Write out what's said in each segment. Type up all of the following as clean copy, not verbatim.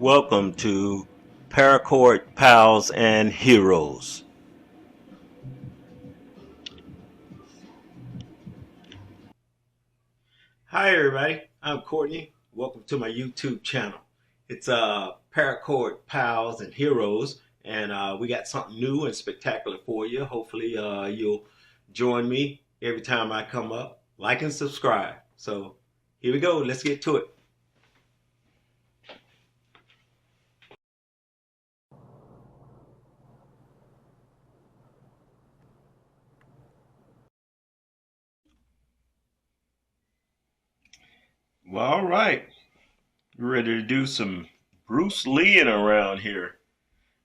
Welcome to Paracord Pals and Heroes. Hi everybody, I'm Courtney. Welcome to my YouTube channel. It's Paracord Pals and Heroes, and we got something new and spectacular for you. Hopefully you'll join me every time I come up. Like and subscribe. So here we go, let's get to it. Well, all right, we're ready to do some Bruce Leeing around here.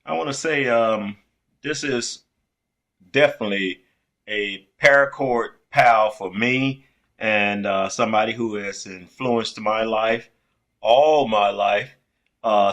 I want to say this is definitely a paracord pal for me, and somebody who has influenced my life all my life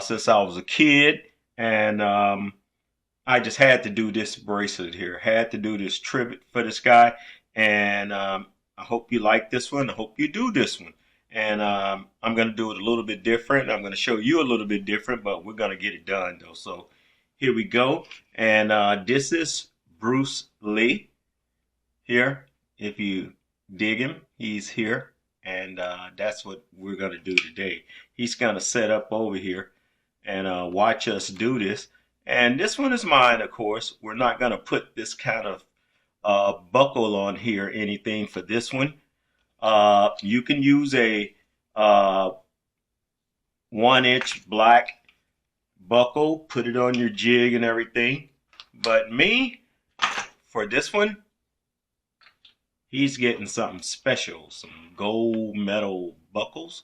since I was a kid. And I just had to do this bracelet here, had to do this tribute for this guy. And I hope you like this one. I hope you do this one. And I'm going to do it a little bit different. I'm going to show you a little bit different, but we're going to get it done though. So here we go. And this is Bruce Lee here. If you dig him, he's here. And that's what we're going to do today. He's going to set up over here and watch us do this. And this one is mine, of course. We're not going to put this kind of buckle on here, anything for this one. You can use a 1-inch black buckle, put it on your jig and everything. But me, for this one, he's getting something special, some gold metal buckles.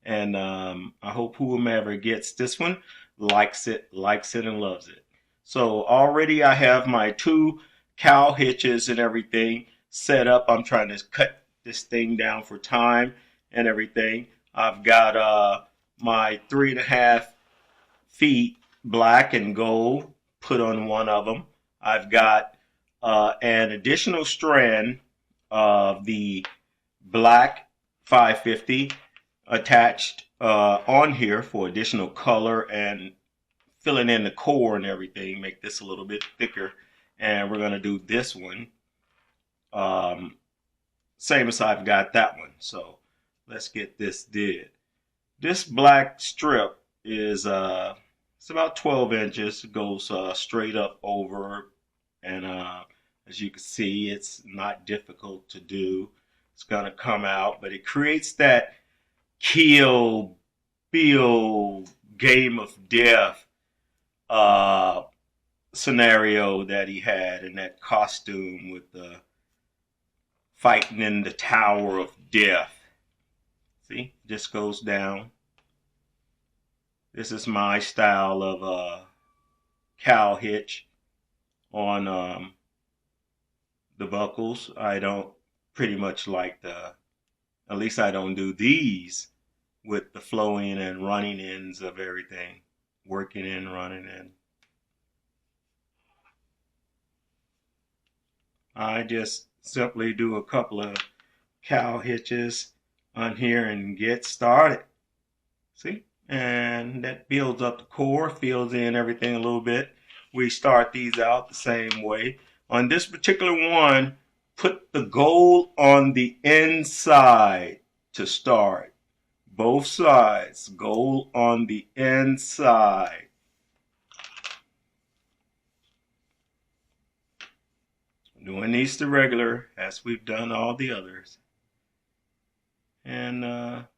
And I hope whomever gets this one likes it and loves it. So already I have my 2 cow hitches and everything set up. I'm trying to cut this thing down for time and everything. I've got my 3.5 feet black and gold put on one of them. I've got an additional strand of the black 550 attached on here for additional color and filling in the core and everything, make this a little bit thicker. And we're going to do this one same as I've got that one. So let's get this did. This black strip is it's about 12 inches. It goes straight up over, and as you can see, it's not difficult to do. It's gonna come out, but it creates that Kill Bill Game of Death scenario that he had in that costume with the fighting in the Tower of Death. See, this goes down. This is my style of cow hitch on the buckles. I don't pretty much like at least I don't do these with the flowing and running ends of everything. Working in, running in. I just simply do a couple of cow hitches on here and get started. See? And that builds up the core, fills in everything a little bit. We start these out the same way. On this particular one, put the gold on the inside to start. Both sides, gold on the inside. Doing these the regular, as we've done all the others. And a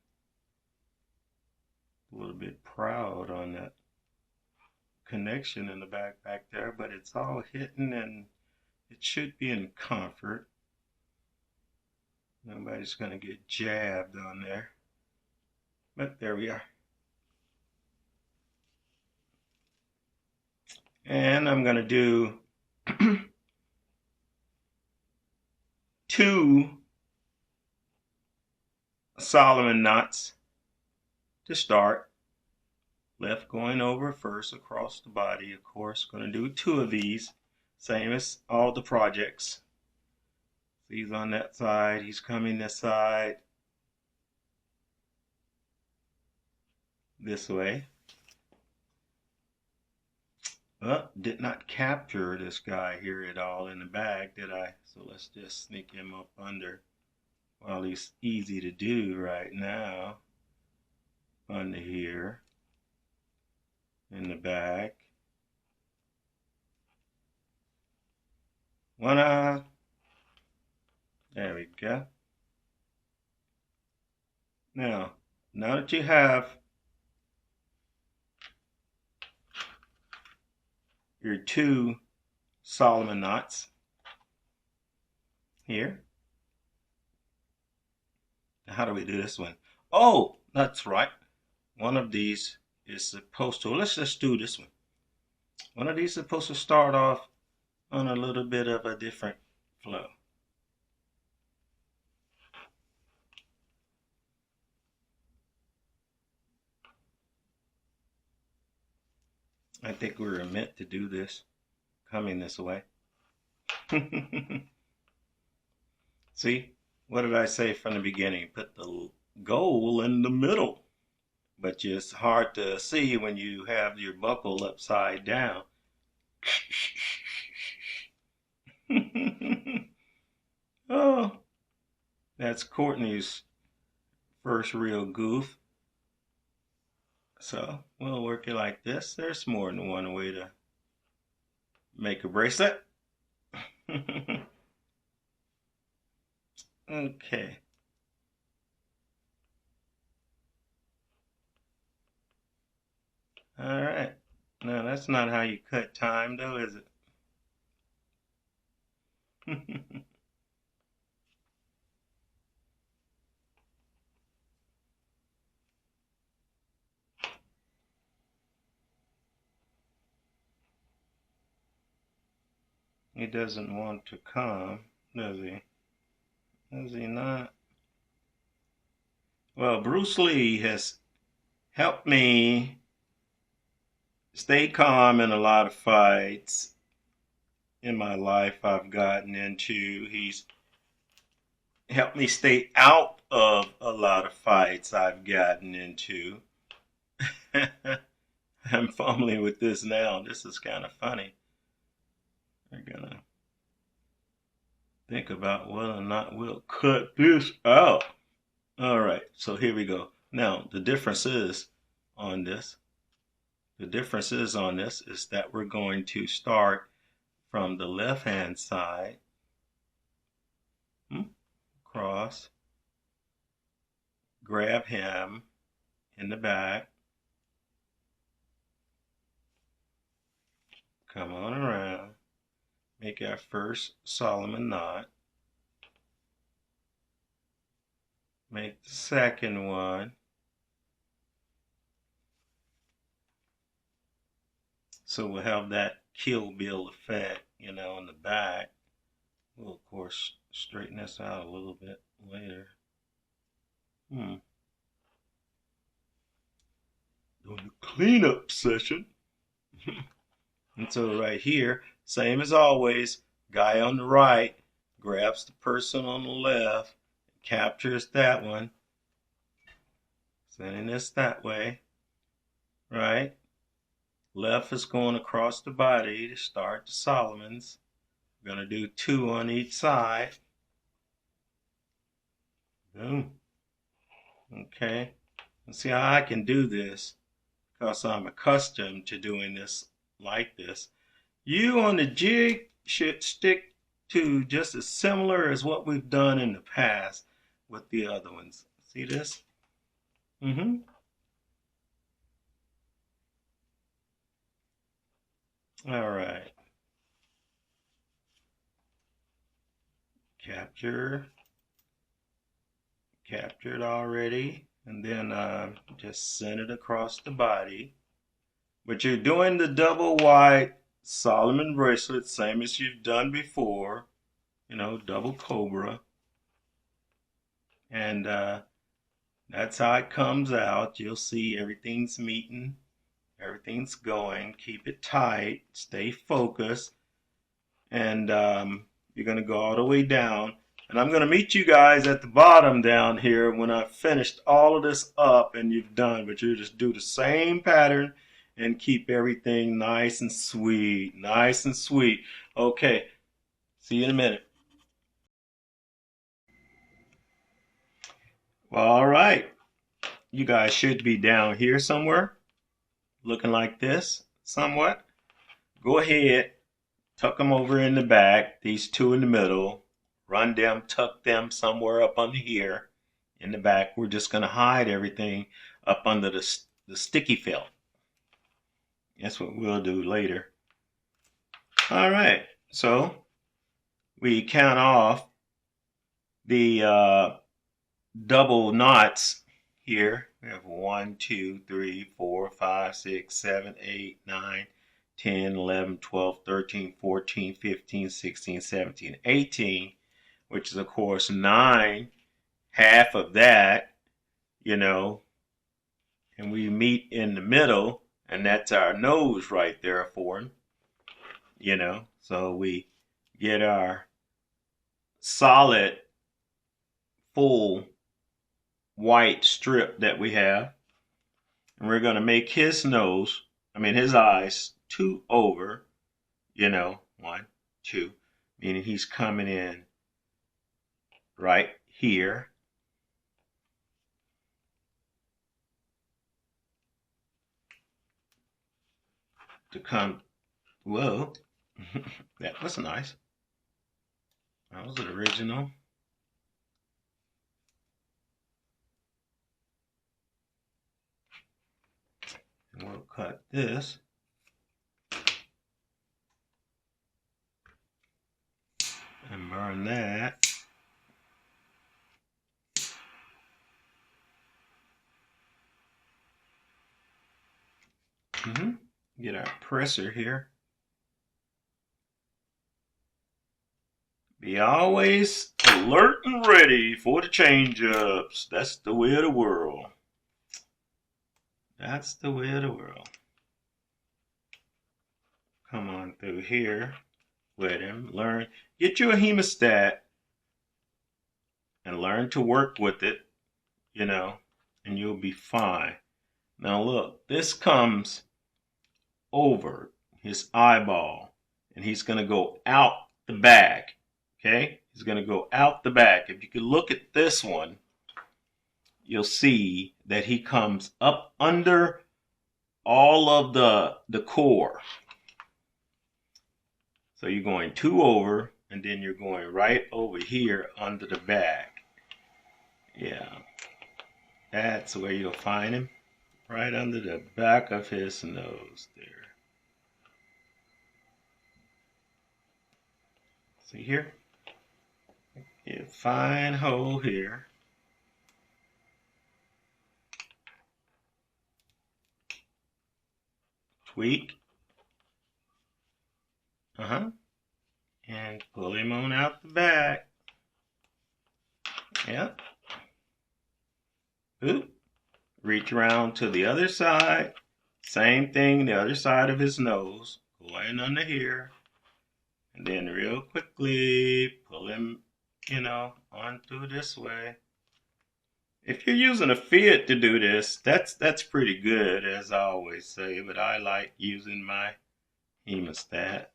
little bit proud on that connection in the back there, but it's all hidden and it should be in comfort. Nobody's going to get jabbed on there. But there we are. And I'm going to do 2 Solomon knots to start. Left going over first across the body, of course. Going to do 2 of these, same as all the projects. He's on that side, he's coming this side, this way. Well, did not capture this guy here at all in the bag, did I? So let's just sneak him up under. Well, he's easy to do right now. Under here in the bag. One eye. There we go. Now that you have your 2 Solomon knots here. How do we do this one? Oh, that's right. One of these is supposed to, let's just do this one. One of these is supposed to start off on a little bit of a different flow. I think we were meant to do this, coming this way. See, what did I say from the beginning? Put the goal in the middle. But it's hard to see when you have your buckle upside down. Oh, that's Courtney's first real goof. So we'll work it like this. There's more than one way to make a bracelet. Okay. All right. Now that's not how you cut time though, is it? He doesn't want to come, does he? Does he not? Well, Bruce Lee has helped me stay calm in a lot of fights in my life I've gotten into. He's helped me stay out of a lot of fights I've gotten into. I'm fumbling with this now. This is kind of funny. We're gonna think about whether or not we'll cut this out. All right, so here we go. Now, the difference is on this. The difference is on this is that we're going to start from the left-hand side. Cross. Grab him in the back. Come on around. Make our first Solomon knot. Make the second one. So we'll have that Kill Bill effect, you know, in the back. We'll, of course, straighten this out a little bit later. Doing the cleanup session. And so right here, same as always, guy on the right grabs the person on the left, captures that one, sending this that way, right? Left is going across the body to start the Solomons. We're going to do 2 on each side. Boom. Okay. And see how I can do this because I'm accustomed to doing this like this. You on the jig should stick to just as similar as what we've done in the past with the other ones. See this? All right. Captured already. And then just send it across the body. But you're doing the double wide Solomon bracelet, same as you've done before. You know, double cobra. And that's how it comes out. You'll see everything's meeting. Everything's going. Keep it tight. Stay focused. And you're going to go all the way down. And I'm going to meet you guys at the bottom down here when I've finished all of this up and you've done. But you just do the same pattern and keep everything nice and sweet. Nice and sweet. Okay, see you in a minute. Well, all right. You guys should be down here somewhere, looking like this somewhat. Go ahead, tuck them over in the back, these two in the middle. Run them, tuck them somewhere up under here in the back. We're just going to hide everything up under the sticky felt. That's what we'll do later. All right, so we count off the double knots here. We have 1, 2, 3, 4, 5, 6, 7, 8, 9, 10, 11, 12, 13, 14, 15, 16, 17, 18, which is of course 9, half of that, you know, and we meet in the middle, and that's our nose right there for him, you know. So we get our solid full white strip that we have, and we're going to make his his eyes 2 over, you know, 1, 2, meaning he's coming in right here. To come, whoa, that was nice. That was the original. And we'll cut this. And burn that. Get our presser here. Be always alert and ready for the change-ups. That's the way of the world. That's the way of the world. Come on through here with him. Learn. Get you a hemostat and learn to work with it, you know, and you'll be fine. Now look, this comes over his eyeball, and he's going to go out the back. Okay, he's going to go out the back. If you could look at this one, you'll see that he comes up under all of the core. So you're going 2 over, and then you're going right over here under the back. Yeah, that's where you'll find him, right under the back of his nose there. See here? A fine hole here. Tweak. And pull him on out the back. Yep. Oop. Reach around to the other side. Same thing, the other side of his nose. Go in under here. And then real quickly pull him, you know, on through this way. If you're using a Fiat to do this, that's pretty good, as I always say, but I like using my hemostat.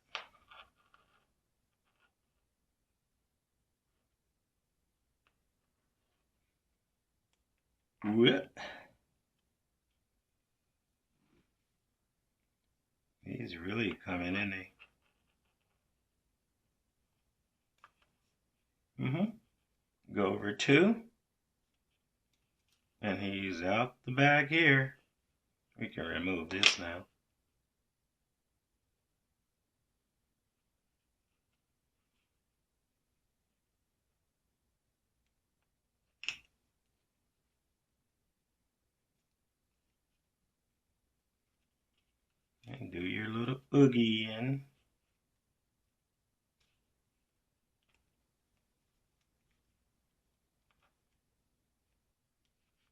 Whoop. He's really coming in there. Go over 2. And he's out the back here. We can remove this now. And do your little boogie in.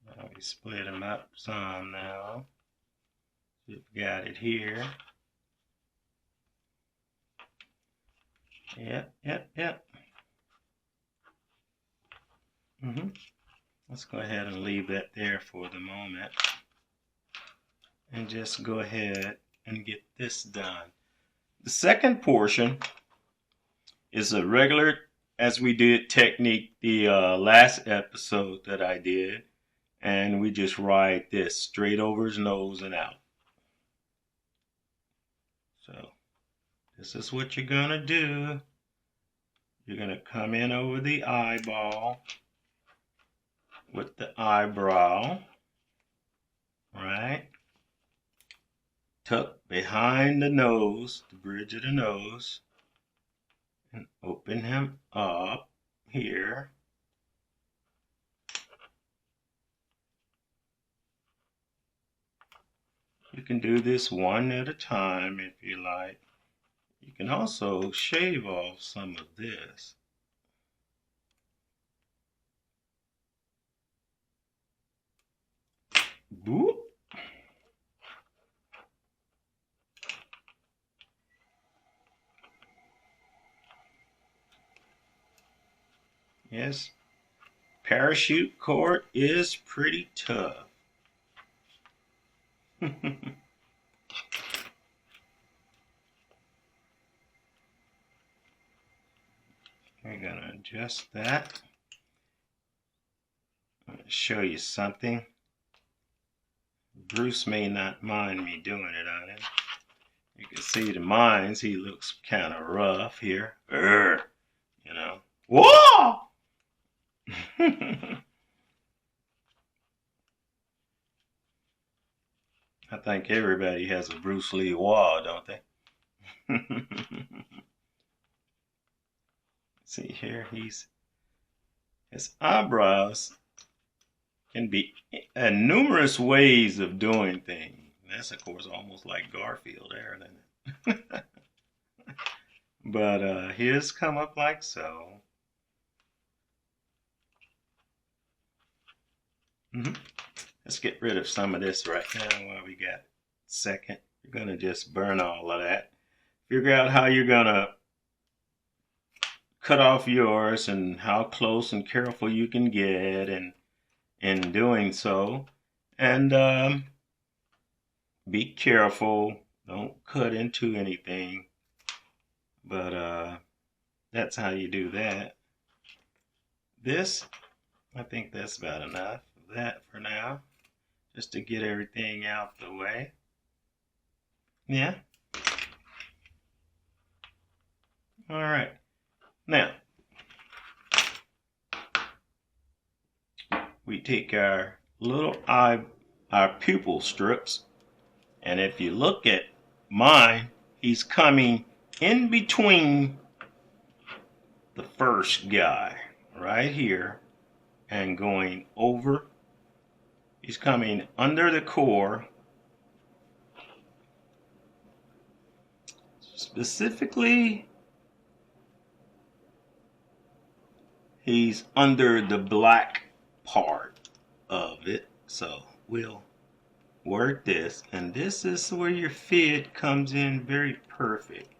Now we split them up some now. We've got it here. Yep. Let's go ahead and leave that there for the moment. and just go ahead and get this done. The second portion is a regular, as we did technique the last episode that I did, and we just ride this straight over his nose and out. So this is what you're gonna do. You're gonna come in over the eyeball with the eyebrow, right? Tuck behind the nose, the bridge of the nose, and open him up here. You can do this one at a time if you like. You can also shave off some of this. Boop. Yes, parachute cord is pretty tough. We're gonna adjust that. I'm gonna show you something. Bruce may not mind me doing it on him. You can see the mines, he looks kind of rough here. You know. Whoa! I think everybody has a Bruce Lee wall, don't they? See here, his eyebrows can be numerous ways of doing things. That's of course almost like Garfield there, isn't it? But his come up like so. Let's get rid of some of this right now while we got a second. You're gonna just burn all of that. Figure out how you're gonna cut off yours and how close and careful you can get, and in doing so, and be careful, don't cut into anything, but that's how you do that. This, I think that's about enough of that for now, just to get everything out the way. Yeah. All right. Now, we take our little our pupil strips, and if you look at mine, he's coming in between the first guy right here and going over. He's coming under the core. Specifically, he's under the black part of it. So we'll work this, and this is where your fit comes in very perfect.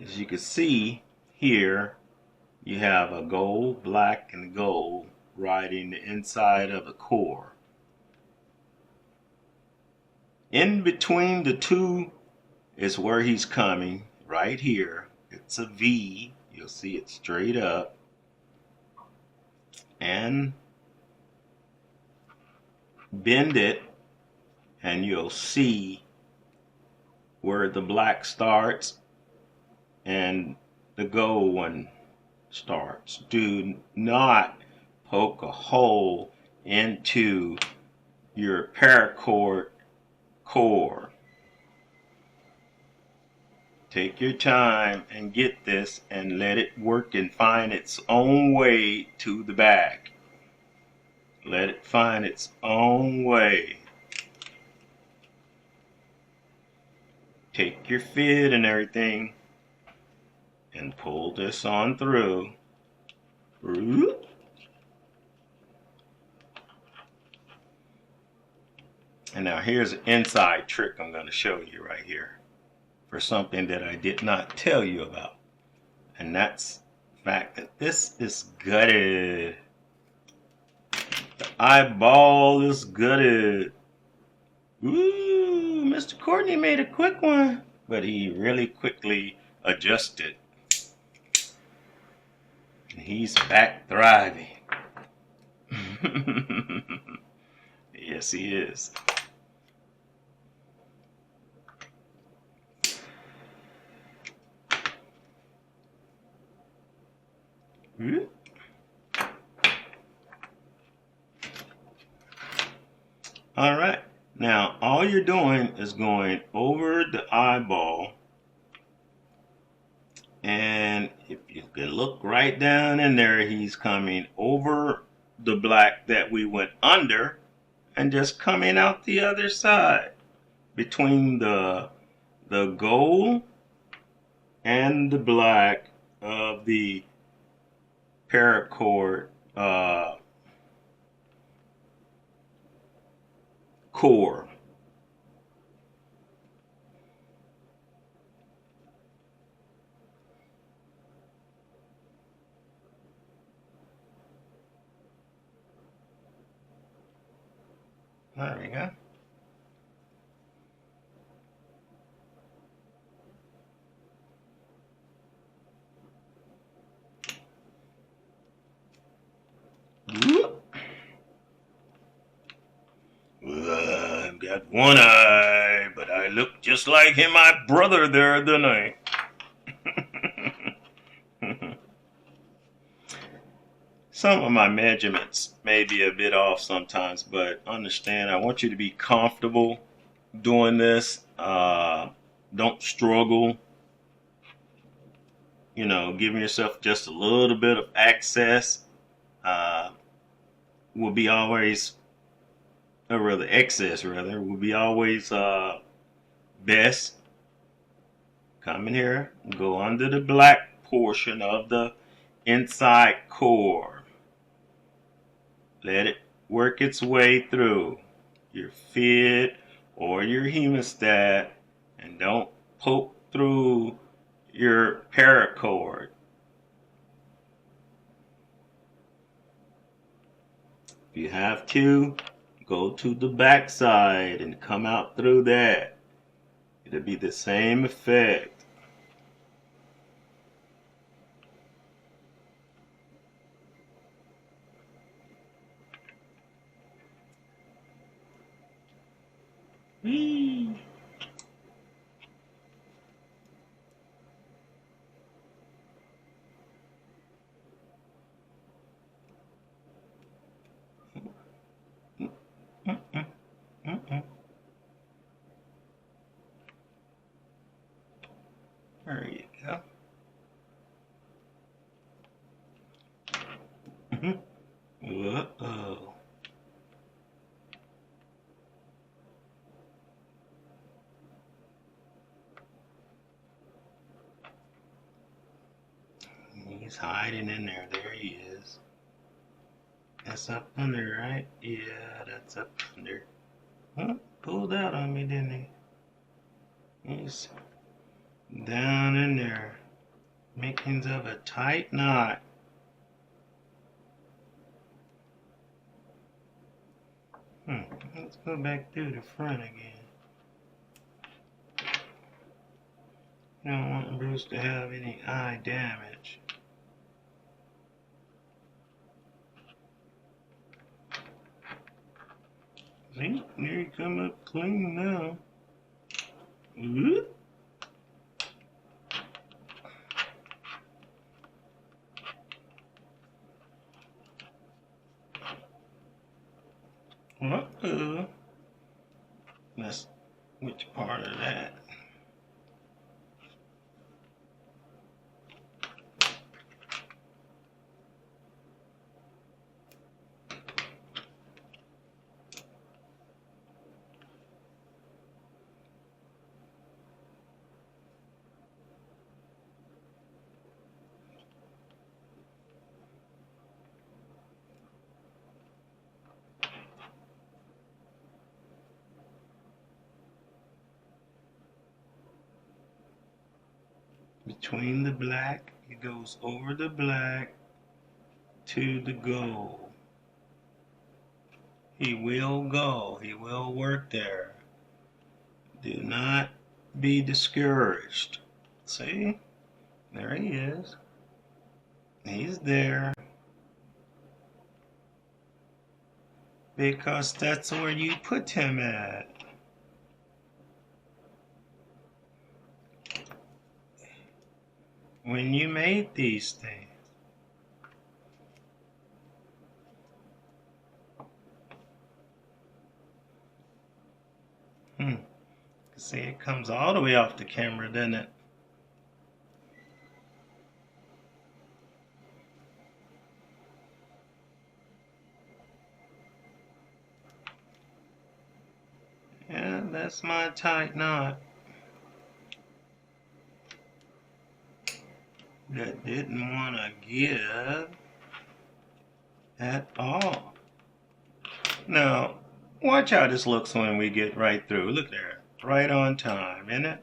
As you can see here, you have a gold, black, and gold riding the inside of the core. In between the two is where he's coming, right here. It's a V. You'll see it straight up. And bend it, and you'll see where the black starts and the gold one starts. Do not poke a hole into your paracord core. Take your time and get this and let it work and find its own way to the back. Let it find its own way. Take your fit and everything and pull this on through. And now here's an inside trick I'm going to show you right here for something that I did not tell you about. And that's the fact that this is gutted. The eyeball is gutted. Ooh, Mr. Courtney made a quick one, but he really quickly adjusted. He's back thriving. Yes, he is. All right. Now, all you're doing is going over the eyeball. And if you can look right down in there, he's coming over the black that we went under and just coming out the other side between the gold and the black of the paracord core. There we go. I've got one eye, but I look just like him, my brother there, don't I? Some of my measurements may be a bit off sometimes, but understand, I want you to be comfortable doing this. Don't struggle. You know, giving yourself just a little bit of access will be always, or rather excess rather, will be always best. Come in here, go under the black portion of the inside core. Let it work its way through your fit or your hemostat, and don't poke through your paracord. If you have to, go to the back side and come out through that. It'll be the same effect. Whee! There you go. Uh-oh. He's hiding in there. There he is. That's up under, right? Yeah, that's up under. Huh? Pulled out on me, didn't he? He's down in there. Makings of a tight knot. Let's go back through the front again. I don't want Bruce to have any eye damage. See, there you come up clean now. Whoop. Uh-oh. That's which part of that? Between the black, it goes over the black to the gold. He will go, he will work there. Do not be discouraged. See? There he is. He's there. Because that's where you put him at. When you made these things. See, it comes all the way off the camera, doesn't it? Yeah, that's my tight knot. That didn't want to give at all. Now, watch how this looks when we get right through. Look there. Right on time, isn't it?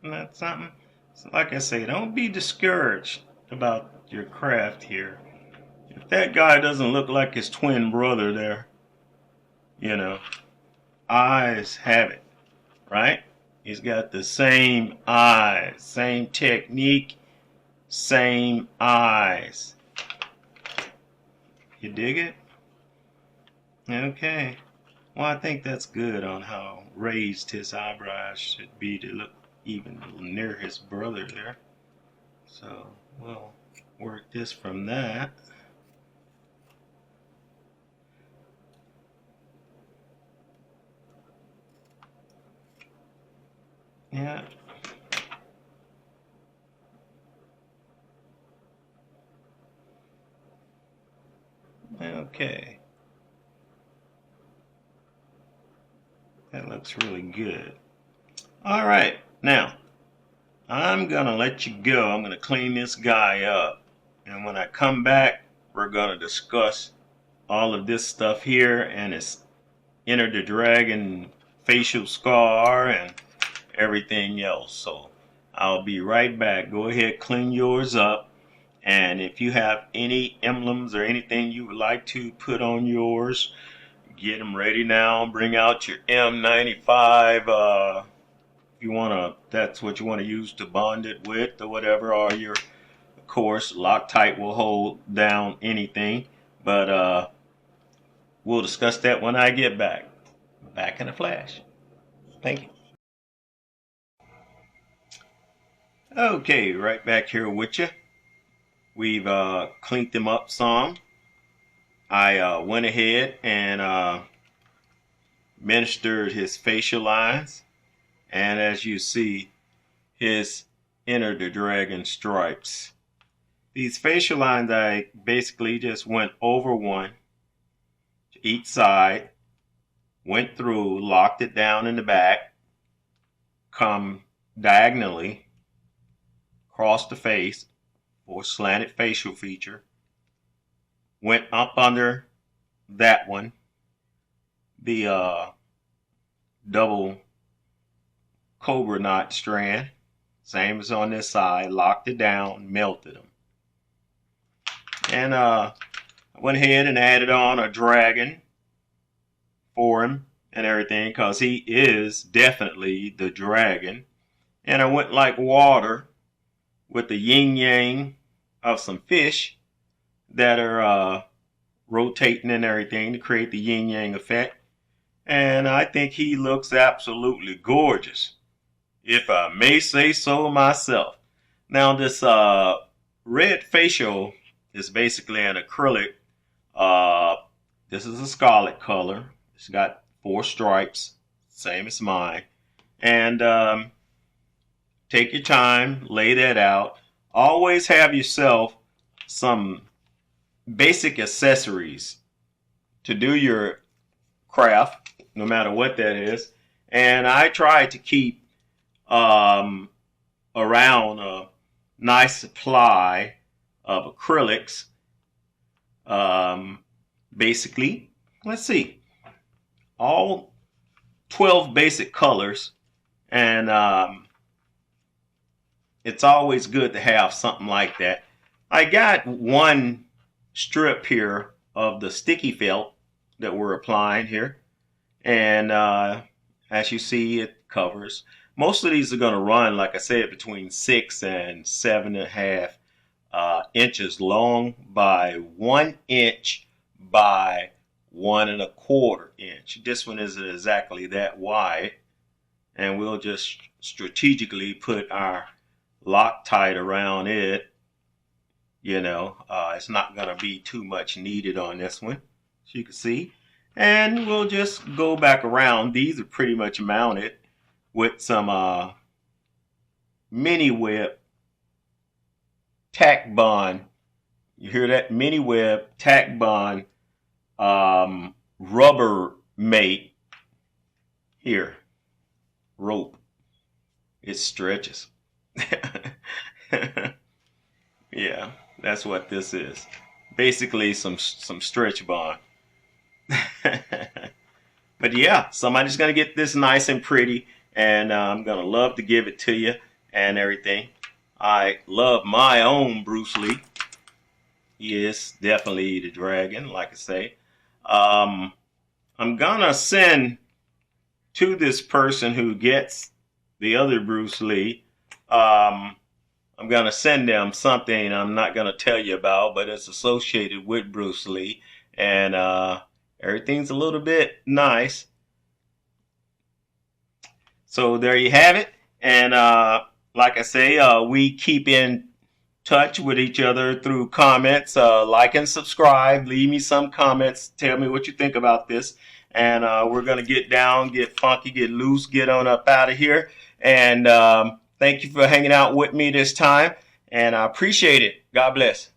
Isn't that something? So like I say, don't be discouraged about your craft here. If that guy doesn't look like his twin brother there, you know, eyes have it, right? He's got the same eyes, same technique, same eyes. You dig it? Okay. Well, I think that's good on how raised his eyebrows should be to look even near his brother there. So we'll work this from that. Yeah. Okay. That looks really good. All right, now I'm gonna let you go. I'm gonna clean this guy up, and when I come back, we're gonna discuss all of this stuff here and his Enter the Dragon facial scar and everything else. So I'll be right back. Go ahead, clean yours up, and if you have any emblems or anything you would like to put on yours, get them ready now. Bring out your M95 if you want to, that's what you want to use to bond it with or whatever, or your, of course, Loctite will hold down anything, but we'll discuss that when I get back. Back in a flash. Thank you. Okay, right back here with you. We've cleaned them up some. I went ahead and ministered his facial lines, and as you see, his Enter the Dragon stripes. These facial lines, I basically just went over one to each side, went through, locked it down in the back, come diagonally across the face for slanted facial feature, went up under that one, the double cobra knot strand, same as on this side, locked it down, melted them. And I went ahead and added on a dragon for him and everything, because he is definitely the dragon. And I went like water with the yin yang of some fish that are rotating and everything to create the yin yang effect. And I think he looks absolutely gorgeous, if I may say so myself. Now this red facial is basically an acrylic. This is a scarlet color. It's got 4 stripes, same as mine. And take your time, lay that out. Always have yourself some basic accessories to do your craft, no matter what that is. And I try to keep around a nice supply of acrylics. Basically, let's see, all 12 basic colors, and it's always good to have something like that. I got one strip here of the sticky felt that we're applying here, and as you see, covers. Most of these are going to run, like I said, between 6 and 7.5 inches long by 1 inch by 1.25 inch. This one isn't exactly that wide, and we'll just strategically put our Loctite around it. You know, it's not going to be too much needed on this one, as you can see. And we'll just go back around. These are pretty much mounted with some mini web tack bond. You hear that? Mini web tack bond rubber mate here. Rope. It stretches. Yeah, that's what this is. Basically some stretch bond. But yeah, somebody's gonna get this nice and pretty, and I'm gonna love to give it to you and everything. I love my own Bruce Lee. He is definitely the dragon, like I say. I'm gonna send to this person who gets the other Bruce Lee. I'm gonna send them something I'm not gonna tell you about, but it's associated with Bruce Lee, and everything's a little bit nice. So there you have it. And like I say, we keep in touch with each other through comments. Like and subscribe. Leave me some comments. Tell me what you think about this. And we're going to get down, get funky, get loose, get on up out of here. And thank you for hanging out with me this time. And I appreciate it. God bless.